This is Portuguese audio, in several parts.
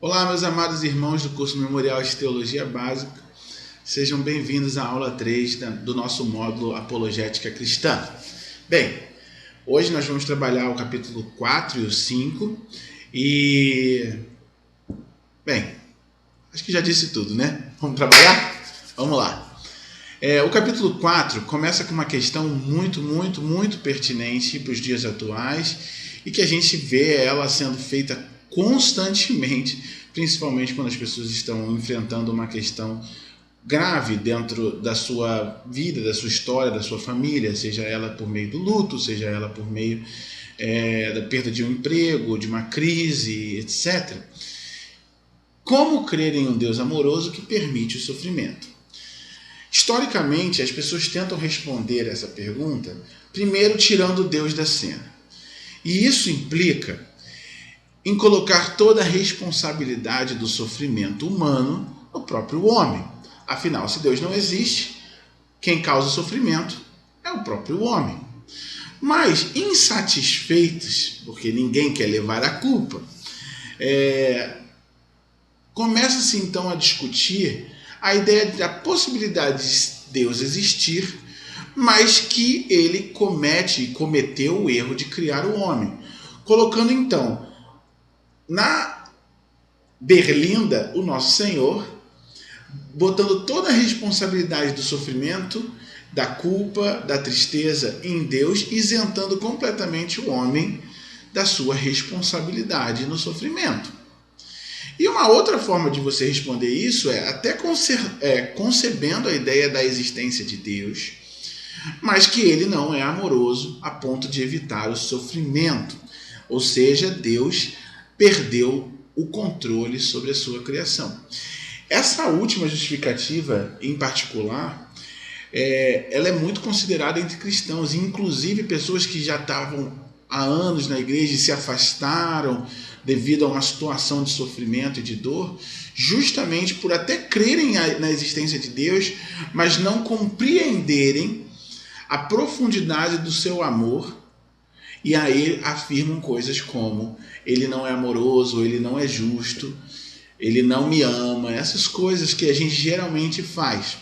Olá, meus amados irmãos do curso Memorial de Teologia Básica. Sejam bem-vindos à aula 3 do nosso módulo Apologética Cristã. Bem, hoje nós vamos trabalhar o capítulo 4 e o 5 e... Bem, acho que já disse tudo, né? Vamos trabalhar? Vamos lá. O capítulo 4 começa com uma questão muito pertinente para os dias atuais e que a gente vê ela sendo feita constantemente, principalmente quando as pessoas estão enfrentando uma questão grave dentro da sua vida, da sua história, da sua família, seja ela por meio do luto, seja ela por meio da perda de um emprego, de uma crise, etc. Como crer em um Deus amoroso que permite o sofrimento? Historicamente, as pessoas tentam responder essa pergunta, primeiro tirando Deus da cena. E isso implica em colocar toda a responsabilidade do sofrimento humano no próprio homem. Afinal, se Deus não existe, quem causa o sofrimento é o próprio homem. Mas, insatisfeitos, porque ninguém quer levar a culpa, começa-se então a discutir a ideia da possibilidade de Deus existir, mas que ele cometeu o erro de criar o homem, colocando então na berlinda o nosso Senhor, botando toda a responsabilidade do sofrimento, da culpa, da tristeza em Deus, isentando completamente o homem da sua responsabilidade no sofrimento. E uma outra forma de você responder isso é até concebendo a ideia da existência de Deus, mas que ele não é amoroso a ponto de evitar o sofrimento. Ou seja, Deus perdeu o controle sobre a sua criação. Essa última justificativa, em particular, ela é muito considerada entre cristãos, inclusive pessoas que já estavam há anos na igreja e se afastaram devido a uma situação de sofrimento e de dor, justamente por até crerem na existência de Deus, mas não compreenderem a profundidade do seu amor, e aí afirmam coisas como: ele não é amoroso, ele não é justo, ele não me ama, essas coisas que a gente geralmente faz.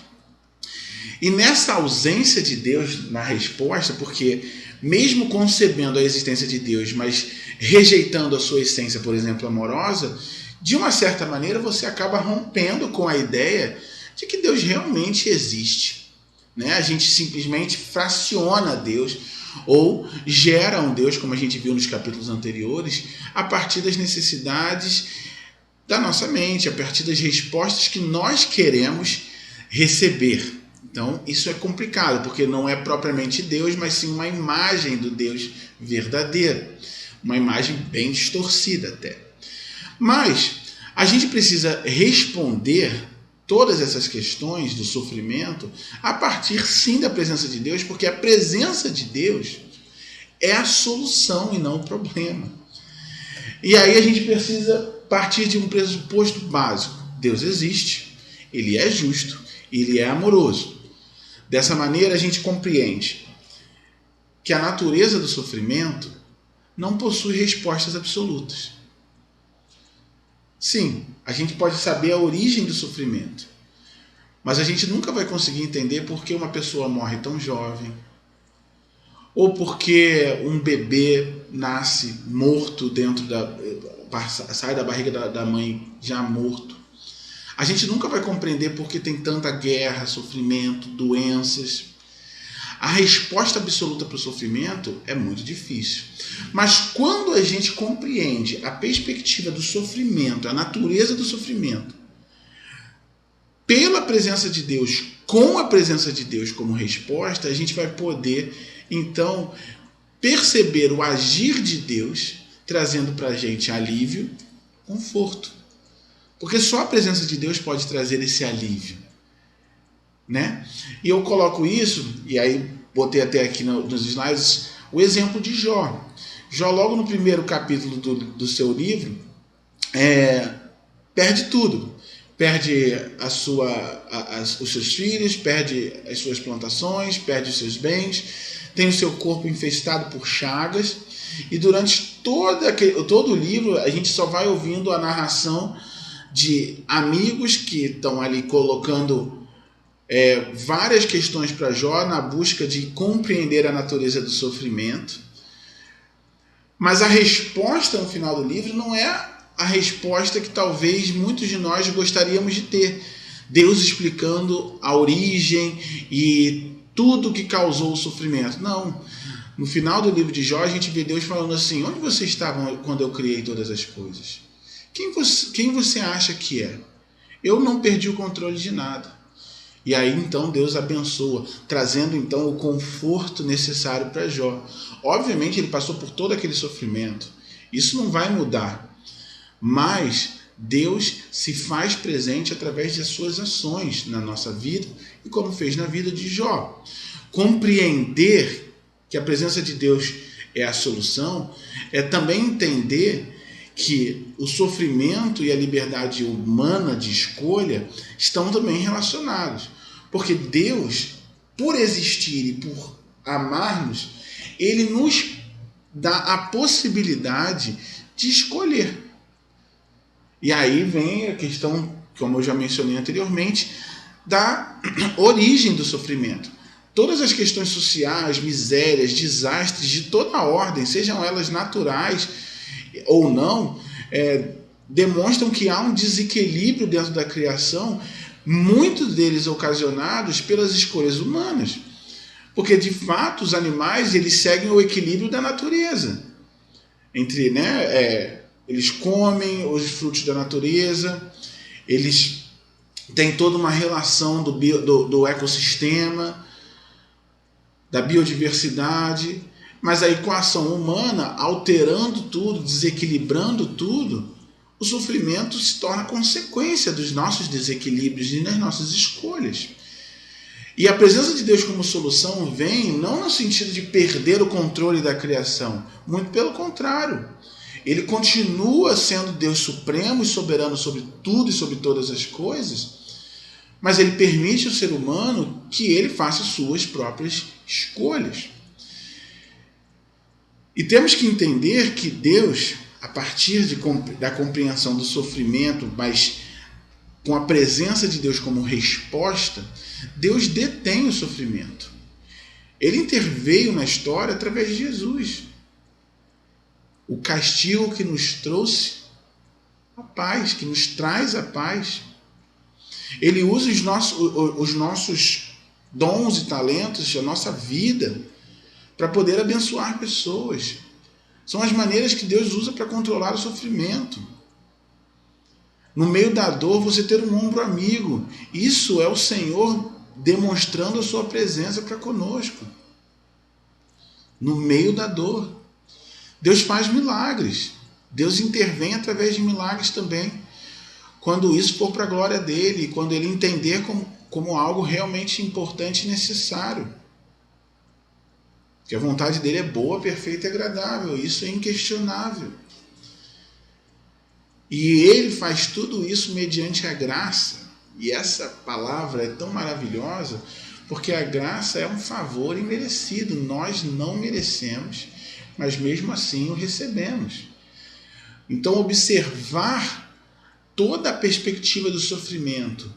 E nessa ausência de Deus na resposta, porque mesmo concebendo a existência de Deus, mas rejeitando a sua essência, por exemplo, amorosa, de uma certa maneira você acaba rompendo com a ideia de que Deus realmente existe, né? A gente simplesmente fraciona Deus ou gera um Deus, como a gente viu nos capítulos anteriores, a partir das necessidades da nossa mente, a partir das respostas que nós queremos receber. Então, isso é complicado, porque não é propriamente Deus, mas sim uma imagem do Deus verdadeiro. Uma imagem bem distorcida até. Mas a gente precisa responder todas essas questões do sofrimento a partir sim da presença de Deus, porque a presença de Deus é a solução e não o problema. E aí a gente precisa partir de um pressuposto básico: Deus existe, ele é justo, ele é amoroso. Dessa maneira a gente compreende que a natureza do sofrimento não possui respostas absolutas. Sim, a gente pode saber a origem do sofrimento, mas a gente nunca vai conseguir entender por que uma pessoa morre tão jovem, ou porque um bebê nasce morto sai da barriga da mãe já morto. A gente nunca vai compreender por que tem tanta guerra, sofrimento, doenças. A resposta absoluta para o sofrimento é muito difícil. Mas quando a gente compreende a perspectiva do sofrimento, a natureza do sofrimento, pela presença de Deus, com a presença de Deus como resposta, a gente vai poder, então, perceber o agir de Deus, trazendo para a gente alívio, conforto. Porque só a presença de Deus pode trazer esse alívio, né? E eu coloco isso, e aí botei até aqui nos slides, o exemplo de Jó. Jó, logo no primeiro capítulo do seu livro, perde tudo. Perde os seus filhos, perde as suas plantações, perde os seus bens, tem o seu corpo infestado por chagas, e durante todo o livro a gente só vai ouvindo a narração de amigos que estão ali colocando várias questões para Jó na busca de compreender a natureza do sofrimento. Mas a resposta no final do livro não é a resposta que talvez muitos de nós gostaríamos de ter. Deus explicando a origem e tudo que causou o sofrimento. Não. No final do livro de Jó, a gente vê Deus falando assim: onde vocês estavam quando eu criei todas as coisas? Quem você acha que é? Eu não perdi o controle de nada. E aí então Deus abençoa, trazendo então o conforto necessário para Jó. Obviamente ele passou por todo aquele sofrimento. Isso não vai mudar. Mas Deus se faz presente através das suas ações na nossa vida e como fez na vida de Jó. Compreender que a presença de Deus é a solução é também entender que o sofrimento e a liberdade humana de escolha estão também relacionados. Porque Deus, por existir e por amar-nos, Ele nos dá a possibilidade de escolher. E aí vem a questão, como eu já mencionei anteriormente, da origem do sofrimento. Todas as questões sociais, misérias, desastres de toda a ordem, sejam elas naturais ou não, demonstram que há um desequilíbrio dentro da criação, muitos deles ocasionados pelas escolhas humanas. Porque, de fato, os animais eles seguem o equilíbrio da natureza. Eles comem os frutos da natureza, eles têm toda uma relação do ecossistema, da biodiversidade, mas aí com a ação humana, alterando tudo, desequilibrando tudo, o sofrimento se torna consequência dos nossos desequilíbrios e das nossas escolhas. E a presença de Deus como solução vem não no sentido de perder o controle da criação, muito pelo contrário. Ele continua sendo Deus supremo e soberano sobre tudo e sobre todas as coisas, mas ele permite ao ser humano que ele faça suas próprias escolhas. E temos que entender que Deus, a partir da compreensão do sofrimento, mas com a presença de Deus como resposta, Deus detém o sofrimento. Ele interveio na história através de Jesus. O castigo que nos trouxe a paz, que nos traz a paz. Ele usa os nossos dons e talentos, a nossa vida, para poder abençoar pessoas. São as maneiras que Deus usa para controlar o sofrimento. No meio da dor, você ter um ombro amigo. Isso é o Senhor demonstrando a sua presença para conosco. No meio da dor. Deus faz milagres. Deus intervém através de milagres também. Quando isso for para a glória dele, quando ele entender como algo realmente importante e necessário. Que a vontade dele é boa, perfeita e agradável. Isso é inquestionável. E ele faz tudo isso mediante a graça. E essa palavra é tão maravilhosa, porque a graça é um favor imerecido. Nós não merecemos, mas mesmo assim o recebemos. Então, observar toda a perspectiva do sofrimento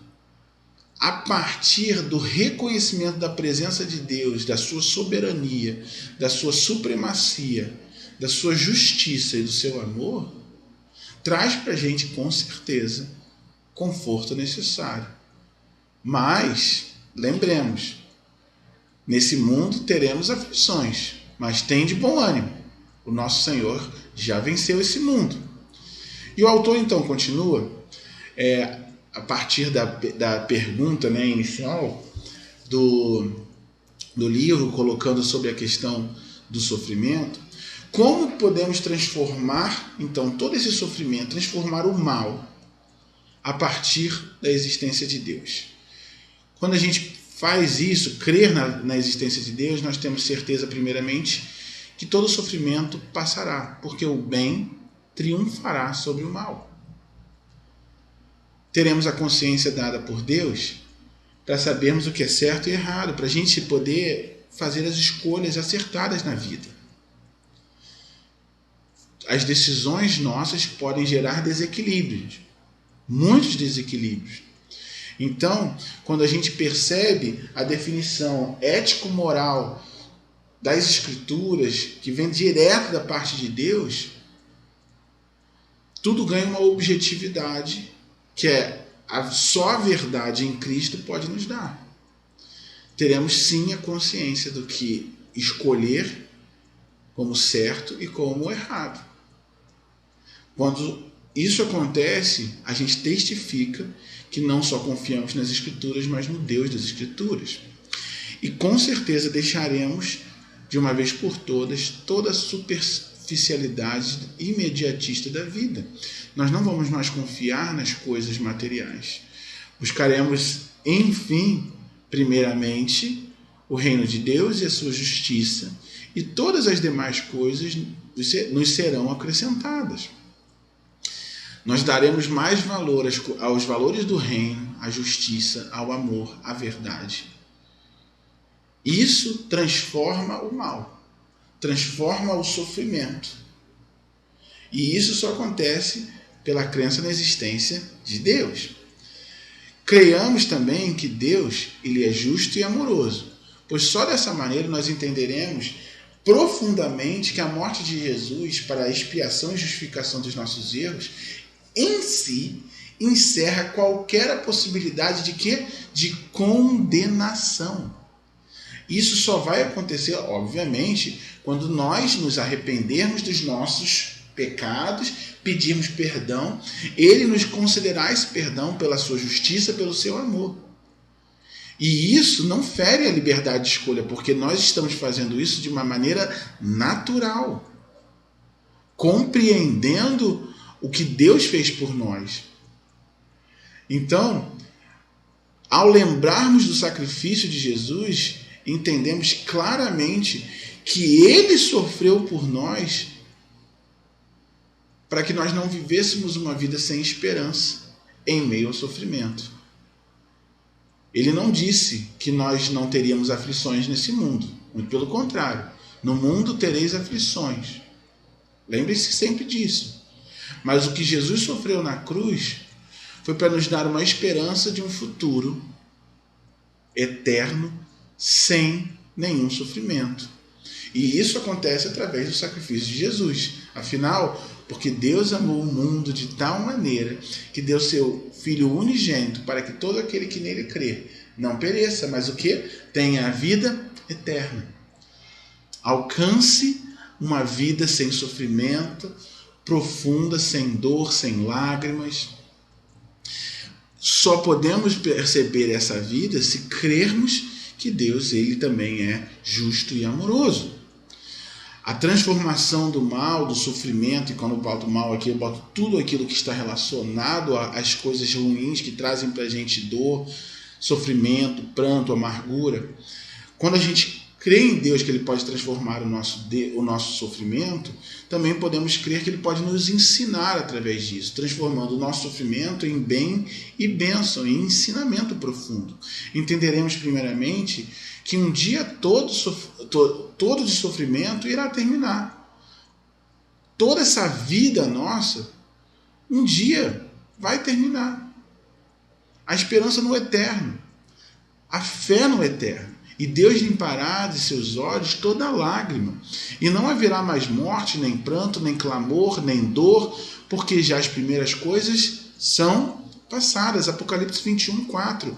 a partir do reconhecimento da presença de Deus, da sua soberania, da sua supremacia, da sua justiça e do seu amor, traz para a gente, com certeza, conforto necessário. Mas, lembremos, nesse mundo teremos aflições, mas tem de bom ânimo. O nosso Senhor já venceu esse mundo. E o autor então continua, a partir da pergunta inicial do livro, colocando sobre a questão do sofrimento, como podemos transformar então todo esse sofrimento, transformar o mal a partir da existência de Deus. Quando a gente faz isso, crer na existência de Deus, nós temos certeza primeiramente que todo sofrimento passará, porque o bem triunfará sobre o mal. Teremos a consciência dada por Deus para sabermos o que é certo e errado, para a gente poder fazer as escolhas acertadas na vida. as decisões nossas podem gerar desequilíbrios, muitos desequilíbrios. Então, quando a gente percebe a definição ético-moral das Escrituras, que vem direto da parte de Deus, tudo ganha uma objetividade, que é só a verdade em Cristo pode nos dar. Teremos sim a consciência do que escolher como certo e como errado. Quando isso acontece, a gente testifica que não só confiamos nas Escrituras, mas no Deus das Escrituras. E com certeza deixaremos, de uma vez por todas, toda a superficialidade imediatista da vida. Nós não vamos mais confiar nas coisas materiais. Buscaremos, enfim, primeiramente, o reino de Deus e a sua justiça, e todas as demais coisas nos serão acrescentadas. Nós daremos mais valor aos valores do reino, à justiça, ao amor, à verdade. Isso transforma o mal, transforma o sofrimento. E isso só acontece pela crença na existência de Deus. Creiamos também que Deus, ele é justo e amoroso, pois só dessa maneira nós entenderemos profundamente que a morte de Jesus para a expiação e justificação dos nossos erros em si encerra qualquer possibilidade de quê? De condenação. Isso só vai acontecer, obviamente, quando nós nos arrependermos dos nossos pecados, pedirmos perdão, ele nos concederá esse perdão pela sua justiça, pelo seu amor. E isso não fere a liberdade de escolha, porque nós estamos fazendo isso de uma maneira natural, compreendendo o que Deus fez por nós. Então, ao lembrarmos do sacrifício de Jesus, entendemos claramente que ele sofreu por nós para que nós não vivêssemos uma vida sem esperança em meio ao sofrimento. Ele não disse que nós não teríamos aflições nesse mundo. Muito pelo contrário. No mundo tereis aflições. Lembre-se sempre disso. Mas o que Jesus sofreu na cruz foi para nos dar uma esperança de um futuro eterno sem nenhum sofrimento. E isso acontece através do sacrifício de Jesus. Afinal, porque Deus amou o mundo de tal maneira que deu seu Filho unigênito para que todo aquele que nele crê não pereça, mas o que? Tenha a vida eterna. Alcance uma vida sem sofrimento, profunda, sem dor, sem lágrimas. Só podemos perceber essa vida se crermos que Deus, ele também é justo e amoroso. A transformação do mal, do sofrimento, e quando eu boto mal aqui, eu boto tudo aquilo que está relacionado às coisas ruins que trazem para a gente dor, sofrimento, pranto, amargura. Quando a gente crê em Deus que ele pode transformar o nosso sofrimento, também podemos crer que ele pode nos ensinar através disso, transformando o nosso sofrimento em bem e bênção, em ensinamento profundo. Entenderemos primeiramente que um dia todo de sofrimento irá terminar. Toda essa vida nossa, um dia vai terminar. A esperança no eterno, a fé no eterno. E Deus limpará de seus olhos toda lágrima. E não haverá mais morte, nem pranto, nem clamor, nem dor, porque já as primeiras coisas são passadas. Apocalipse 21, 4.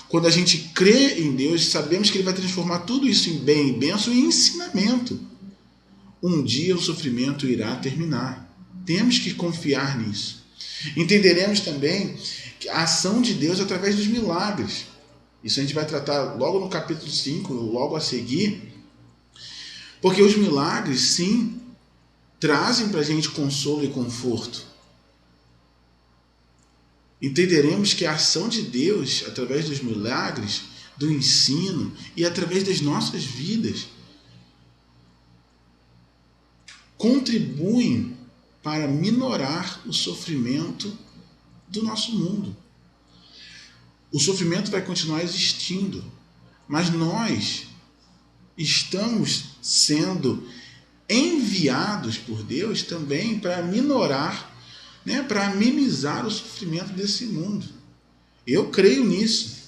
Quando a gente crê em Deus, sabemos que ele vai transformar tudo isso em bem e bênção e ensinamento. Um dia o sofrimento irá terminar. Temos que confiar nisso. Entenderemos também a ação de Deus através dos milagres. Isso a gente vai tratar logo no capítulo 5, logo a seguir. Porque os milagres, sim, trazem para a gente consolo e conforto. Entenderemos que a ação de Deus, através dos milagres, do ensino e através das nossas vidas, contribuem para minorar o sofrimento do nosso mundo. O sofrimento vai continuar existindo, mas nós estamos sendo enviados por Deus também para minorar, né, para amenizar o sofrimento desse mundo. Eu creio nisso.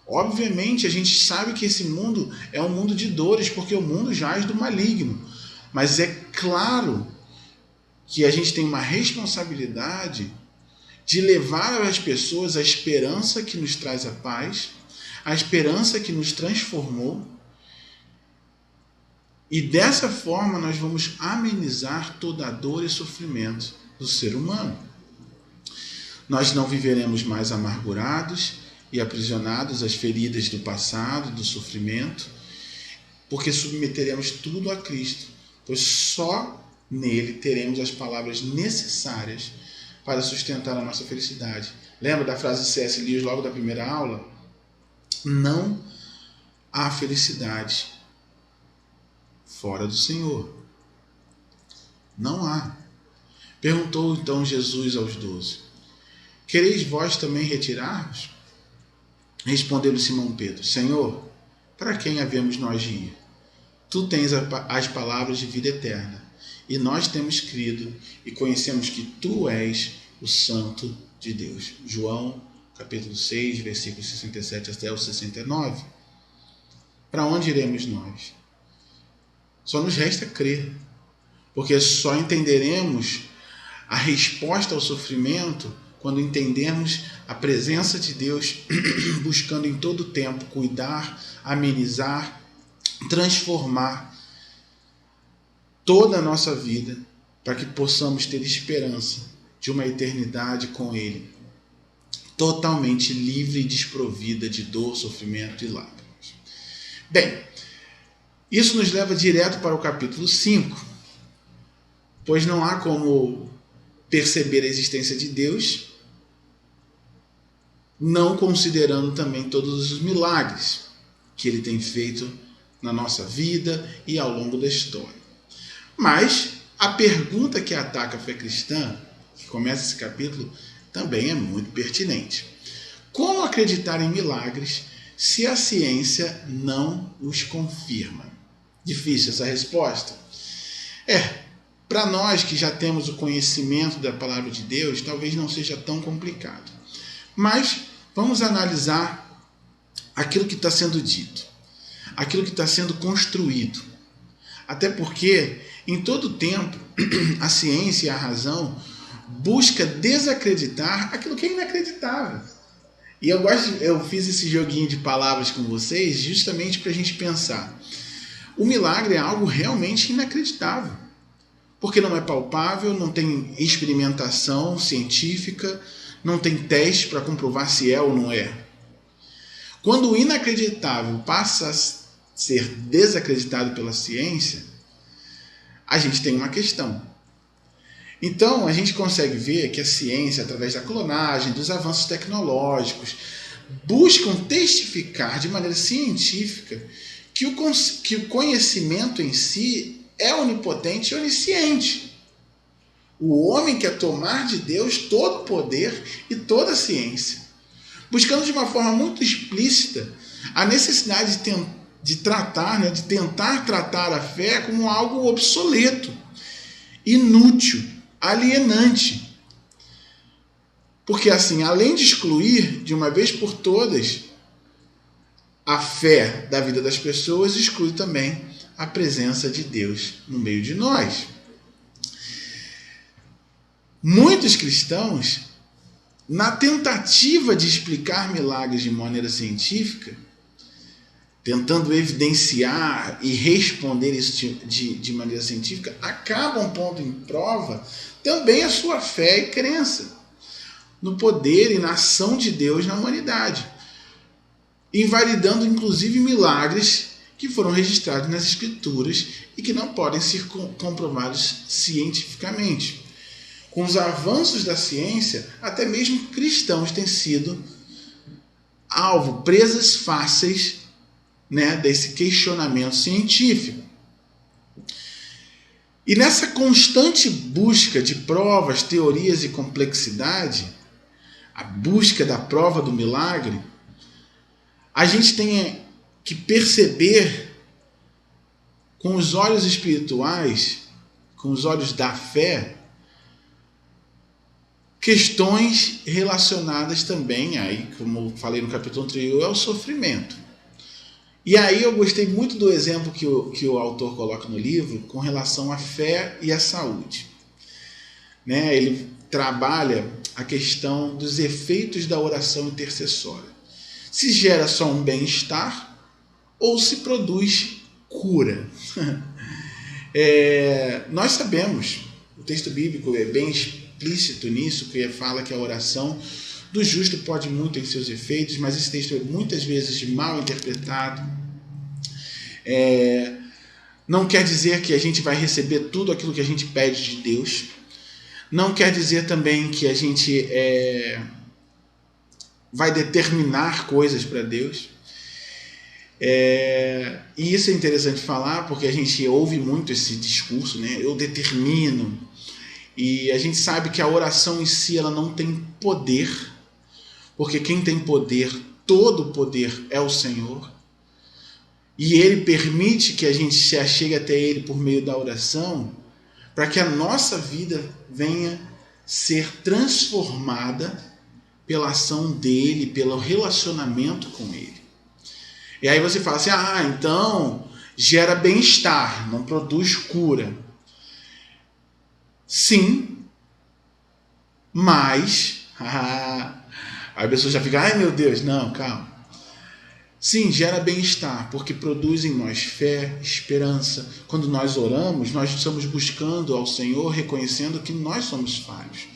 Obviamente, a gente sabe que esse mundo é um mundo de dores, porque o mundo jaz do maligno. Mas é claro que a gente tem uma responsabilidade de levar às pessoas a esperança que nos traz a paz, a esperança que nos transformou. E dessa forma nós vamos amenizar toda a dor e sofrimento do ser humano. Nós não viveremos mais amargurados e aprisionados às feridas do passado, do sofrimento, porque submeteremos tudo a Cristo, pois só nele teremos as palavras necessárias para sustentar a nossa felicidade. Lembra da frase de C.S. Lewis logo da primeira aula? Não há felicidade fora do Senhor. Não há. Perguntou então Jesus aos 12: quereis vós também retirar-vos? Respondeu-lhe Simão Pedro: Senhor, para quem havemos nós de ir? Tu tens as palavras de vida eterna, e nós temos crido e conhecemos que tu és o Santo de Deus. João, capítulo 6, versículos 67 até o 69. Para onde iremos nós? Só nos resta crer, porque só entenderemos a resposta ao sofrimento quando entendemos a presença de Deus buscando em todo o tempo cuidar, amenizar, transformar toda a nossa vida para que possamos ter esperança de uma eternidade com Ele, totalmente livre e desprovida de dor, sofrimento e lágrimas. Bem, isso nos leva direto para o capítulo 5, pois não há como perceber a existência de Deus não considerando também todos os milagres que Ele tem feito na nossa vida e ao longo da história. Mas a pergunta que ataca a fé cristã, que começa esse capítulo, também é muito pertinente. Como acreditar em milagres se a ciência não os confirma? Difícil essa resposta? Para nós que já temos o conhecimento da palavra de Deus, talvez não seja tão complicado. Mas vamos analisar aquilo que está sendo dito, aquilo que está sendo construído. Até porque, em todo tempo, a ciência e a razão busca desacreditar aquilo que é inacreditável. E eu fiz esse joguinho de palavras com vocês justamente para a gente pensar. O milagre é algo realmente inacreditável, porque não é palpável, não tem experimentação científica, não tem teste para comprovar se é ou não é. Quando o inacreditável passa a ser desacreditado pela ciência, a gente tem uma questão. Então, a gente consegue ver que a ciência, através da clonagem, dos avanços tecnológicos, buscam testificar de maneira científica que o conhecimento em si é onipotente e onisciente. O homem quer tomar de Deus todo o poder e toda a ciência, buscando de uma forma muito explícita a necessidade de tentar tratar a fé como algo obsoleto, inútil, alienante. Porque assim, além de excluir de uma vez por todas a fé da vida das pessoas, exclui também a presença de Deus no meio de nós. Muitos cristãos, na tentativa de explicar milagres de maneira científica, tentando evidenciar e responder isso de maneira científica, acabam pondo em prova também a sua fé e crença no poder e na ação de Deus na humanidade, invalidando inclusive milagres que foram registrados nas Escrituras e que não podem ser comprovados cientificamente. Com os avanços da ciência, até mesmo cristãos têm sido alvo, presas fáceis, desse questionamento científico. E nessa constante busca de provas, teorias e complexidade, a busca da prova do milagre, a gente tem que perceber com os olhos espirituais com os olhos da fé, questões relacionadas também, aí, como eu falei no capítulo anterior, ao sofrimento. E aí eu gostei muito do exemplo que o autor coloca no livro com relação à fé e à saúde. Né? Ele trabalha a questão dos efeitos da oração intercessória. Se gera só um bem-estar ou se produz cura. Nós sabemos, o texto bíblico é bem explícito nisso, que fala que a oração do justo pode muito em seus efeitos, mas esse texto é muitas vezes mal interpretado. Não quer dizer que a gente vai receber tudo aquilo que a gente pede de Deus. Não quer dizer também que a gente vai determinar coisas para Deus. E isso é interessante falar, porque a gente ouve muito esse discurso, né? Eu determino. E a gente sabe que a oração em si ela não tem poder, porque quem tem poder, todo poder é o Senhor. E Ele permite que a gente se achegue até Ele por meio da oração, para que a nossa vida venha ser transformada pela ação dEle, pelo relacionamento com Ele. E aí você fala assim, então gera bem-estar, não produz cura. Sim, mas... aí a pessoa já fica, ai meu Deus, não, calma. Sim, gera bem-estar, porque produz em nós fé, esperança. Quando nós oramos, nós estamos buscando ao Senhor, reconhecendo que nós somos falhos,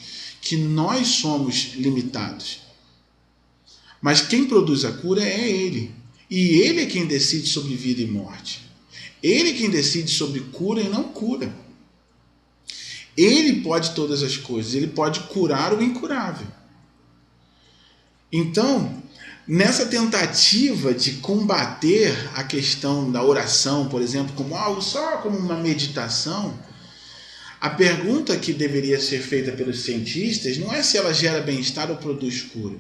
que nós somos limitados. Mas quem produz a cura é Ele. E Ele é quem decide sobre vida e morte. Ele é quem decide sobre cura e não cura. Ele pode todas as coisas, Ele pode curar o incurável. Então, nessa tentativa de combater a questão da oração, por exemplo, como algo só como uma meditação, a pergunta que deveria ser feita pelos cientistas não é se ela gera bem-estar ou produz cura.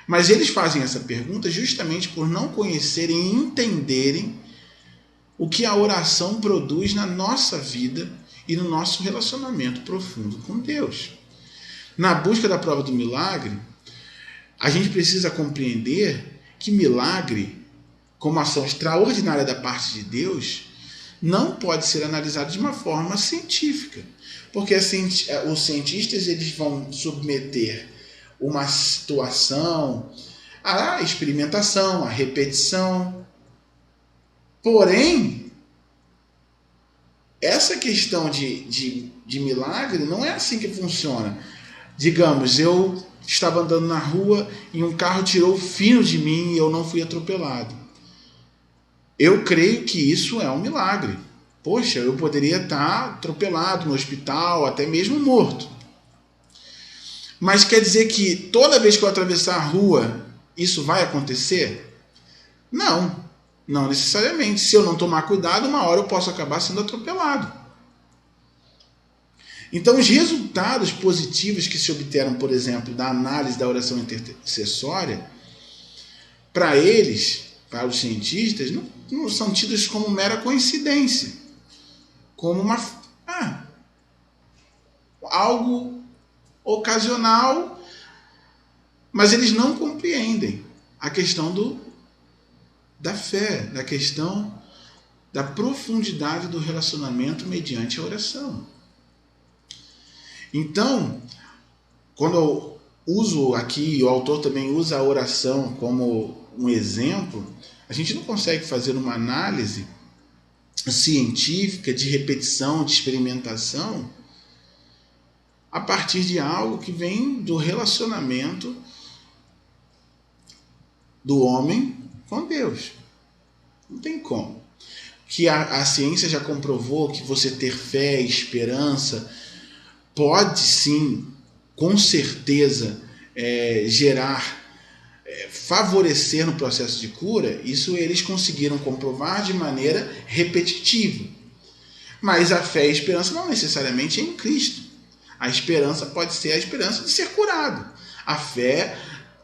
Mas eles fazem essa pergunta justamente por não conhecerem e entenderem o que a oração produz na nossa vida e no nosso relacionamento profundo com Deus. Na busca da prova do milagre, a gente precisa compreender que milagre, como ação extraordinária da parte de Deus, não pode ser analisado de uma forma científica. Porque os cientistas eles vão submeter uma situação à experimentação, à repetição. Porém, essa questão de milagre não é assim que funciona. Digamos, eu estava andando na rua e um carro tirou o fino de mim e eu não fui atropelado. Eu creio que isso é um milagre. Poxa, eu poderia estar atropelado no hospital, até mesmo morto. Mas quer dizer que toda vez que eu atravessar a rua, isso vai acontecer? Não, não necessariamente. Se eu não tomar cuidado, uma hora eu posso acabar sendo atropelado. Então, os resultados positivos que se obteram, por exemplo, da análise da oração intercessória, para eles, para os cientistas, não são tidos como mera coincidência, como algo ocasional, mas eles não compreendem a questão da fé, da questão da profundidade do relacionamento mediante a oração. Então, quando eu uso aqui, o autor também usa a oração como um exemplo, a gente não consegue fazer uma análise científica de repetição, de experimentação, a partir de algo que vem do relacionamento do homem com Deus. Não tem como. Que a ciência já comprovou que você ter fé e esperança pode sim, com certeza, favorecer no processo de cura. Isso eles conseguiram comprovar de maneira repetitiva. Mas a fé e a esperança não necessariamente é em Cristo. A esperança pode ser a esperança de ser curado. A fé,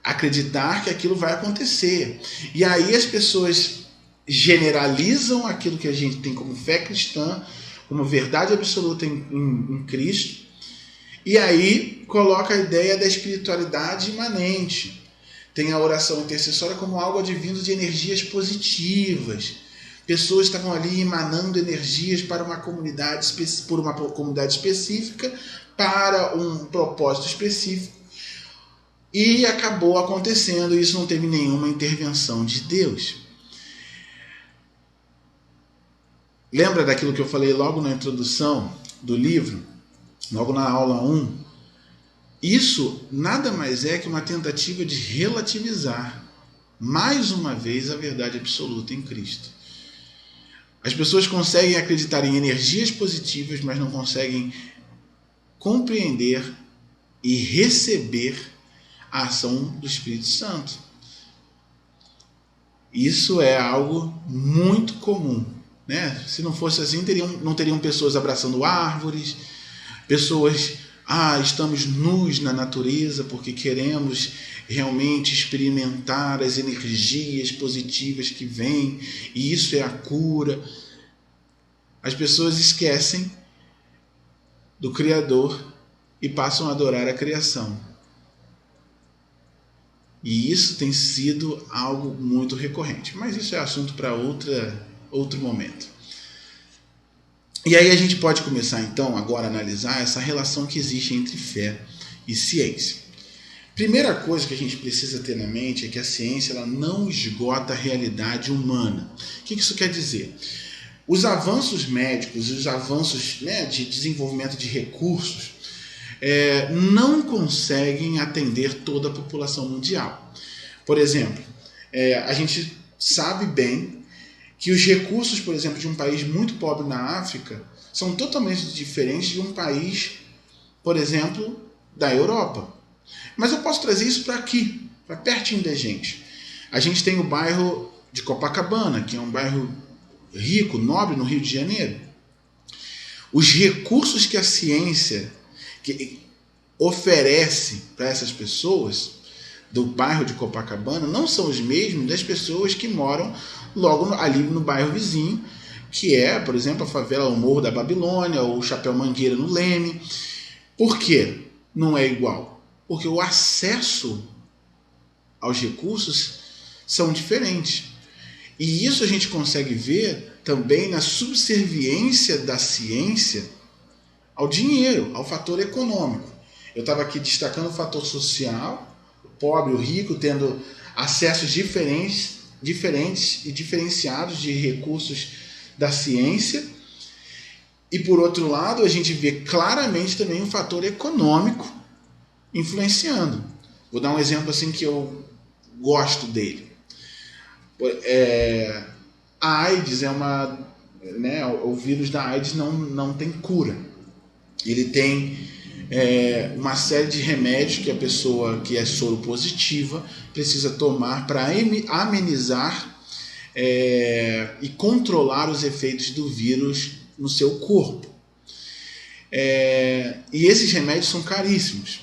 acreditar que aquilo vai acontecer. E aí as pessoas generalizam aquilo que a gente tem como fé cristã como verdade absoluta em Cristo. E aí coloca a ideia da espiritualidade imanente. Tem a oração intercessória como algo advindo de energias positivas. Pessoas estavam ali emanando energias para uma comunidade, por uma comunidade específica, para um propósito específico. E acabou acontecendo, e isso não teve nenhuma intervenção de Deus. Lembra daquilo que eu falei logo na introdução do livro? Logo na aula 1? Isso nada mais é que uma tentativa de relativizar, mais uma vez, a verdade absoluta em Cristo. As pessoas conseguem acreditar em energias positivas, mas não conseguem compreender e receber a ação do Espírito Santo. Isso é algo muito comum, né? Se não fosse assim, não teriam pessoas abraçando árvores, pessoas, estamos nus na natureza porque queremos realmente experimentar as energias positivas que vêm, e isso é a cura. As pessoas esquecem do Criador e passam a adorar a criação. E isso tem sido algo muito recorrente. Mas isso é assunto para outro momento. E aí a gente pode começar então agora a analisar essa relação que existe entre fé e ciência. Primeira coisa que a gente precisa ter na mente é que a ciência ela não esgota a realidade humana. O que isso quer dizer? Os avanços médicos, os avanços, de desenvolvimento de recursos, não conseguem atender toda a população mundial. Por exemplo, a gente sabe bem que os recursos, por exemplo, de um país muito pobre na África são totalmente diferentes de um país, por exemplo, da Europa. Mas eu posso trazer isso para aqui, para pertinho da gente. A gente tem o bairro de Copacabana, que é um bairro rico, nobre, no Rio de Janeiro. Os recursos que a ciência oferece para essas pessoas do bairro de Copacabana não são os mesmos das pessoas que moram logo ali no bairro vizinho, que é, por exemplo, a favela, o Morro da Babilônia, ou o Chapéu Mangueira no Leme. Por quê? Não é igual. Porque o acesso aos recursos são diferentes. E isso a gente consegue ver também na subserviência da ciência ao dinheiro, ao fator econômico. Eu estava aqui destacando o fator social, o pobre, o rico, tendo acessos diferentes e diferenciados de recursos da ciência. E por outro lado, a gente vê claramente também o fator econômico influenciando. Vou dar um exemplo assim que eu gosto dele. A AIDS o vírus da AIDS não tem cura. Ele tem uma série de remédios que a pessoa que é soro positiva precisa tomar para amenizar e controlar os efeitos do vírus no seu corpo. E esses remédios são caríssimos.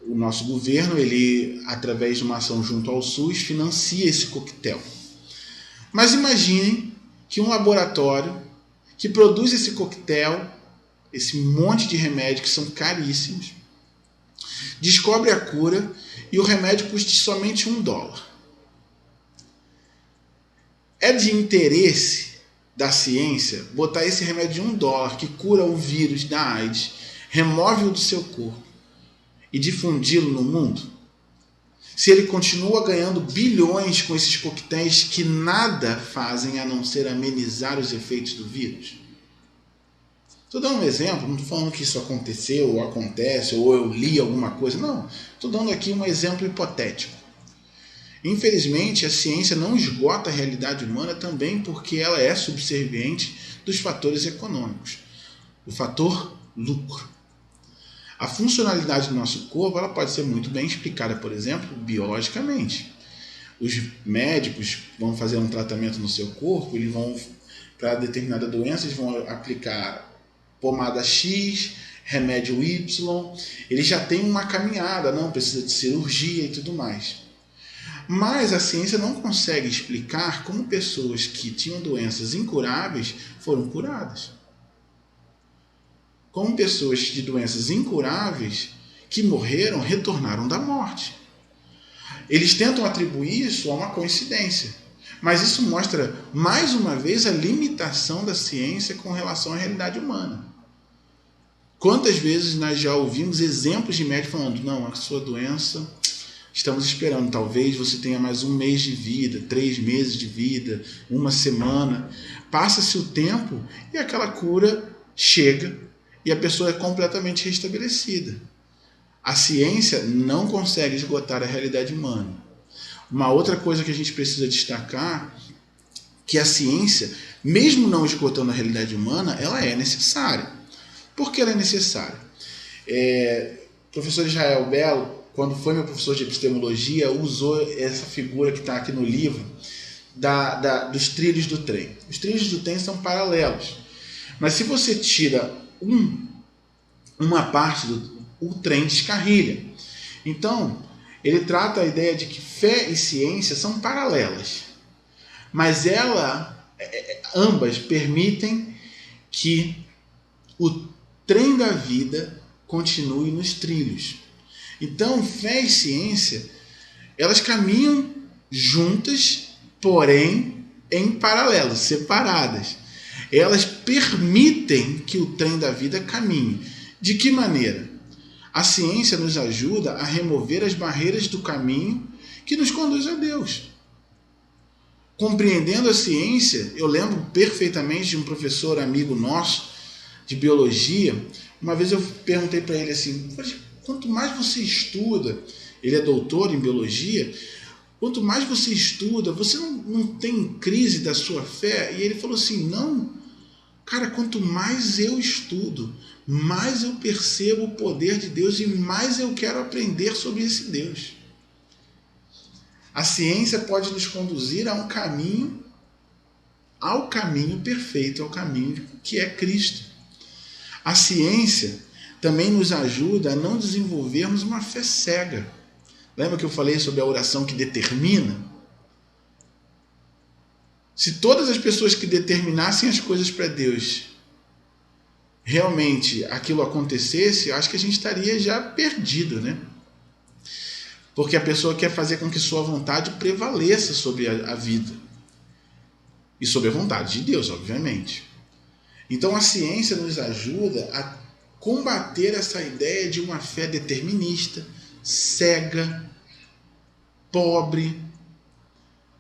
O nosso governo, ele, através de uma ação junto ao SUS, financia esse coquetel. Mas imaginem que um laboratório que produz esse coquetel, esse monte de remédios que são caríssimos, descobre a cura e o remédio custe somente $1. É de interesse da ciência botar esse remédio de $1 que cura o vírus da AIDS, remove-o do seu corpo e difundi-lo no mundo? Se ele continua ganhando bilhões com esses coquetéis que nada fazem a não ser amenizar os efeitos do vírus? Estou dando um exemplo, não estou falando que isso aconteceu ou acontece, ou eu li alguma coisa, não. Estou dando aqui um exemplo hipotético. Infelizmente, a ciência não esgota a realidade humana também porque ela é subserviente dos fatores econômicos, do fator lucro. A funcionalidade do nosso corpo ela pode ser muito bem explicada, por exemplo, biologicamente. Os médicos vão fazer um tratamento no seu corpo, eles vão, para determinada doença, eles vão aplicar pomada X, remédio Y, eles já têm uma caminhada, não precisa de cirurgia e tudo mais. Mas a ciência não consegue explicar como pessoas que tinham doenças incuráveis foram curadas. como pessoas de doenças incuráveis que morreram, retornaram da morte. Eles tentam atribuir isso a uma coincidência, mas isso mostra, mais uma vez, a limitação da ciência com relação à realidade humana. Quantas vezes nós já ouvimos exemplos de médicos falando, não, a sua doença, estamos esperando, talvez você tenha mais 1 mês de vida, 3 meses de vida, 1 semana. Passa-se o tempo e aquela cura chega e a pessoa é completamente restabelecida. A ciência não consegue esgotar a realidade humana. Uma outra coisa que a gente precisa destacar, que a ciência, mesmo não esgotando a realidade humana, ela é necessária. Por que ela é necessária? O professor Israel Belo, quando foi meu professor de epistemologia, usou essa figura que está aqui no livro, dos trilhos do trem. Os trilhos do trem são paralelos. Mas se você tira uma parte o trem descarrilha. Então, ele trata a ideia de que fé e ciência são paralelas, mas ambas permitem que o trem da vida continue nos trilhos. Então, fé e ciência, elas caminham juntas, porém em paralelo, separadas. Elas permitem que o trem da vida caminhe. De que maneira? A ciência nos ajuda a remover as barreiras do caminho que nos conduz a Deus. Compreendendo a ciência, eu lembro perfeitamente de um professor amigo nosso de biologia. Uma vez eu perguntei para ele assim, quanto mais você estuda, ele é doutor em biologia, quanto mais você estuda, você não tem crise da sua fé? E ele falou assim, não, cara, quanto mais eu estudo, mais eu percebo o poder de Deus e mais eu quero aprender sobre esse Deus. A ciência pode nos conduzir a ao caminho perfeito, ao caminho que é Cristo. A ciência também nos ajuda a não desenvolvermos uma fé cega. Lembra que eu falei sobre a oração que determina? Se todas as pessoas que determinassem as coisas para Deus, realmente aquilo acontecesse, eu acho que a gente estaria já perdido, né? Porque a pessoa quer fazer com que sua vontade prevaleça sobre a vida. E sobre a vontade de Deus, obviamente. Então a ciência nos ajuda a combater essa ideia de uma fé determinista, cega, pobre.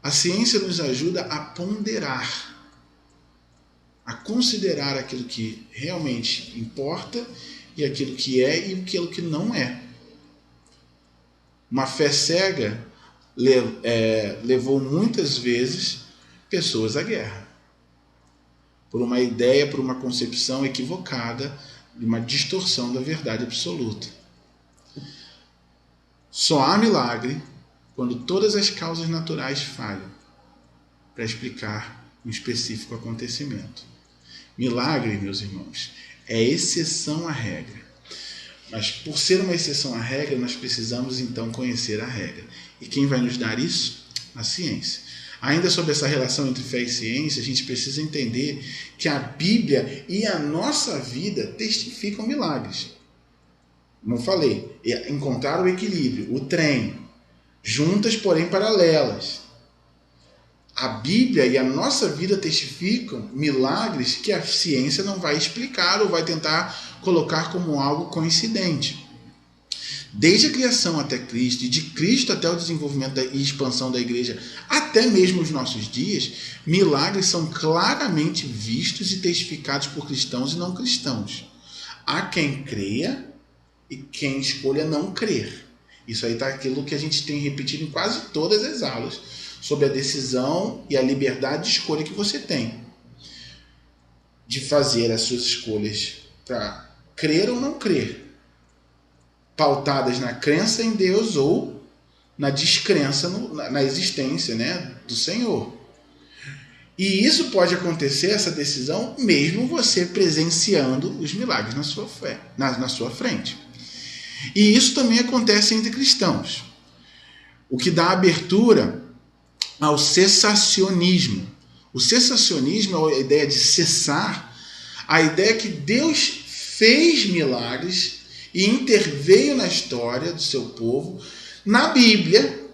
A ciência nos ajuda a ponderar, a considerar aquilo que realmente importa e aquilo que é e aquilo que não é. Uma fé cega levou muitas vezes pessoas à guerra. Por uma ideia, por uma concepção equivocada, de uma distorção da verdade absoluta. Só há milagre quando todas as causas naturais falham para explicar um específico acontecimento. Milagre, meus irmãos, é exceção à regra. Mas por ser uma exceção à regra, nós precisamos então conhecer a regra. E quem vai nos dar isso? A ciência. Ainda sobre essa relação entre fé e ciência, a gente precisa entender que a Bíblia e a nossa vida testificam milagres. Como eu falei, encontrar o equilíbrio, o trem, juntas porém paralelas. A Bíblia e a nossa vida testificam milagres que a ciência não vai explicar ou vai tentar colocar como algo coincidente. Desde a criação até Cristo, e de Cristo até o desenvolvimento e expansão da igreja, até mesmo os nossos dias, milagres são claramente vistos e testificados por cristãos e não cristãos. Há quem creia e quem escolha não crer. Isso aí está aquilo que a gente tem repetido em quase todas as aulas, sobre a decisão e a liberdade de escolha que você tem. De fazer as suas escolhas para crer ou não crer. Pautadas na crença em Deus ou na descrença na existência, né, do Senhor. E isso pode acontecer, essa decisão, mesmo você presenciando os milagres na sua fé, na sua frente. E isso também acontece entre cristãos. O que dá abertura ao cessacionismo. O cessacionismo é a ideia de cessar, a ideia que Deus fez milagres e interveio na história do seu povo, na Bíblia,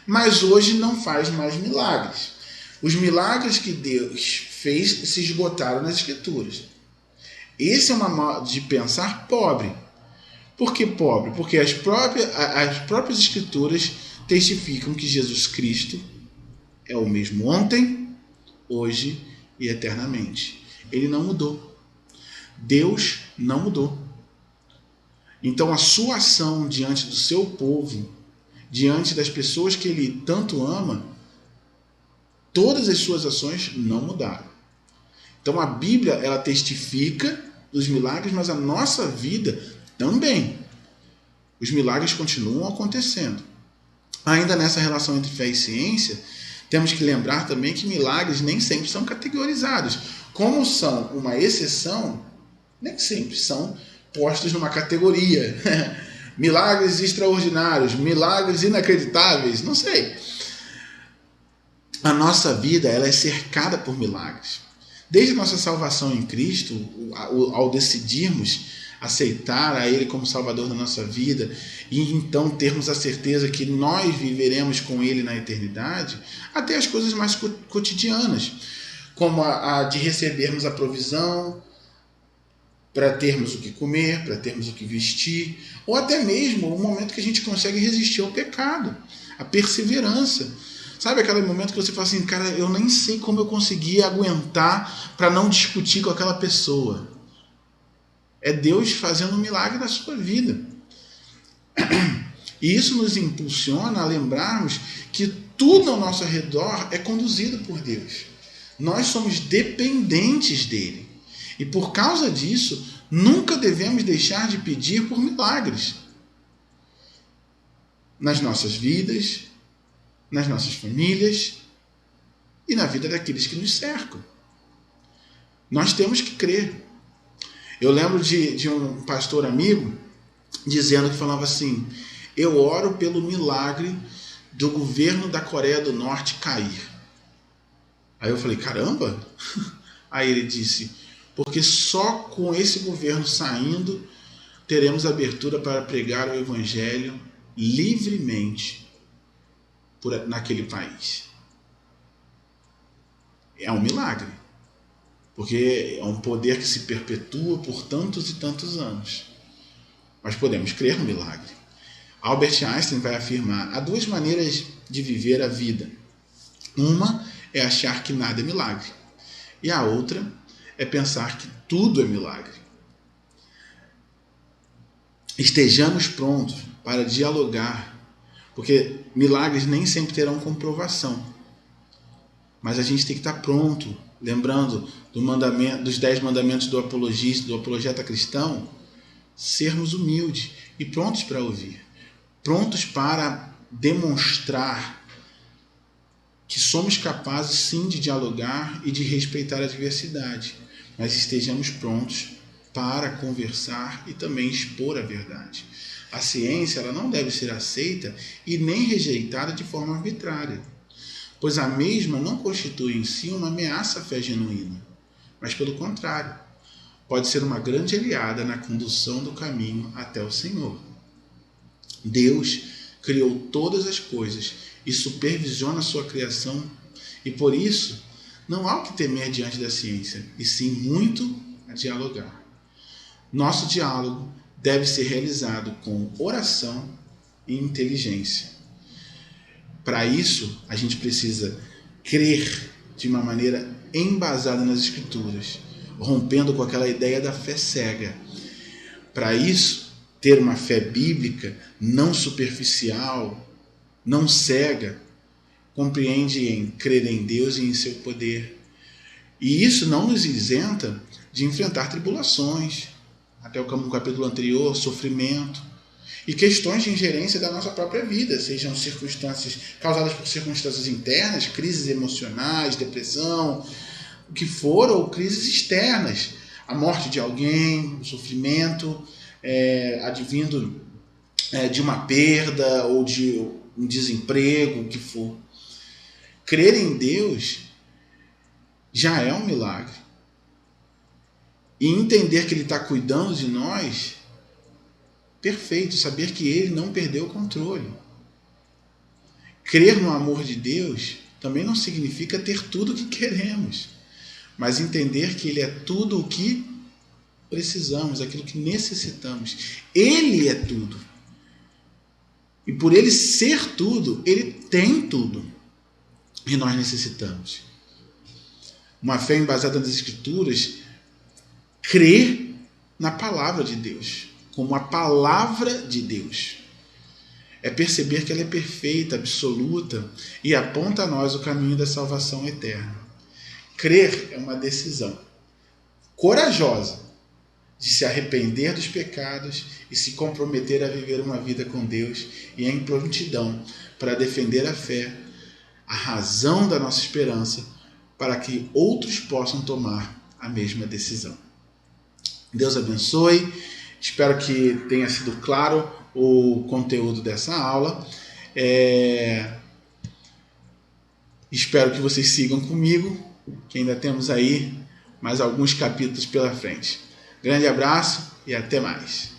mas hoje não faz mais milagres. Os milagres que Deus fez se esgotaram nas Escrituras. Esse é uma modo de pensar pobre. Por que pobre? Porque as próprias Escrituras testificam que Jesus Cristo é o mesmo ontem, hoje e eternamente. Ele não mudou. Deus não mudou. Então a sua ação diante do seu povo, diante das pessoas que ele tanto ama, todas as suas ações não mudaram. Então a Bíblia, ela testifica dos milagres, mas a nossa vida também. Os milagres continuam acontecendo. Ainda nessa relação entre fé e ciência, temos que lembrar também que milagres nem sempre são categorizados. Como são uma exceção, nem sempre são postos numa categoria. Milagres extraordinários, milagres inacreditáveis, não sei. A nossa vida, ela é cercada por milagres. Desde a nossa salvação em Cristo, ao decidirmos aceitar a Ele como Salvador da nossa vida e então termos a certeza que nós viveremos com Ele na eternidade, até as coisas mais cotidianas, como a de recebermos a provisão para termos o que comer, para termos o que vestir, ou até mesmo o momento que a gente consegue resistir ao pecado, a perseverança. Sabe aquele momento que você fala assim, cara, eu nem sei como eu consegui aguentar para não discutir com aquela pessoa. É Deus fazendo um milagre na sua vida. E isso nos impulsiona a lembrarmos que tudo ao nosso redor é conduzido por Deus. Nós somos dependentes dele. E por causa disso, nunca devemos deixar de pedir por milagres. Nas nossas vidas, nas nossas famílias e na vida daqueles que nos cercam. Nós temos que crer. Eu lembro de um pastor amigo dizendo que falava assim, eu oro pelo milagre do governo da Coreia do Norte cair. Aí eu falei, caramba? Aí ele disse, porque só com esse governo saindo teremos abertura para pregar o evangelho livremente naquele país. É um milagre, porque é um poder que se perpetua por tantos e tantos anos. Mas podemos crer no milagre. Albert Einstein vai afirmar, há duas maneiras de viver a vida. Uma é achar que nada é milagre, e a outra é pensar que tudo é milagre. Estejamos prontos para dialogar, porque milagres nem sempre terão comprovação. Mas a gente tem que estar pronto, lembrando dos 10 mandamentos do apologista, do apologeta cristão, sermos humildes e prontos para ouvir. Prontos para demonstrar que somos capazes sim de dialogar e de respeitar a diversidade, mas estejamos prontos para conversar e também expor a verdade. A ciência, ela não deve ser aceita e nem rejeitada de forma arbitrária, pois a mesma não constitui em si uma ameaça à fé genuína, mas pelo contrário, pode ser uma grande aliada na condução do caminho até o Senhor. Deus criou todas as coisas e supervisiona a sua criação, e por isso não há o que temer diante da ciência, e sim muito a dialogar. Nosso diálogo deve ser realizado com oração e inteligência. Para isso, a gente precisa crer de uma maneira embasada nas Escrituras, rompendo com aquela ideia da fé cega. Para isso, ter uma fé bíblica não superficial, não cega, compreende em crer em Deus e em seu poder. E isso não nos isenta de enfrentar tribulações, até o capítulo anterior, sofrimento, e questões de ingerência da nossa própria vida, sejam circunstâncias causadas por circunstâncias internas, crises emocionais, depressão, o que for, ou crises externas, a morte de alguém, o sofrimento advindo de uma perda ou de um desemprego, o que for. Crer em Deus já é um milagre. e entender que Ele está cuidando de nós, perfeito, saber que Ele não perdeu o controle. Crer no amor de Deus também não significa ter tudo o que queremos, mas entender que Ele é tudo o que precisamos, aquilo que necessitamos. Ele é tudo. E por Ele ser tudo, Ele tem tudo. E nós necessitamos. Uma fé embasada nas Escrituras crê na palavra de Deus, como a palavra de Deus. É perceber que ela é perfeita, absoluta e aponta a nós o caminho da salvação eterna. Crer é uma decisão corajosa de se arrepender dos pecados e se comprometer a viver uma vida com Deus e em prontidão para defender a fé, a razão da nossa esperança, para que outros possam tomar a mesma decisão. Deus abençoe. Espero que tenha sido claro o conteúdo dessa aula. Espero que vocês sigam comigo, que ainda temos aí mais alguns capítulos pela frente. Grande abraço e até mais.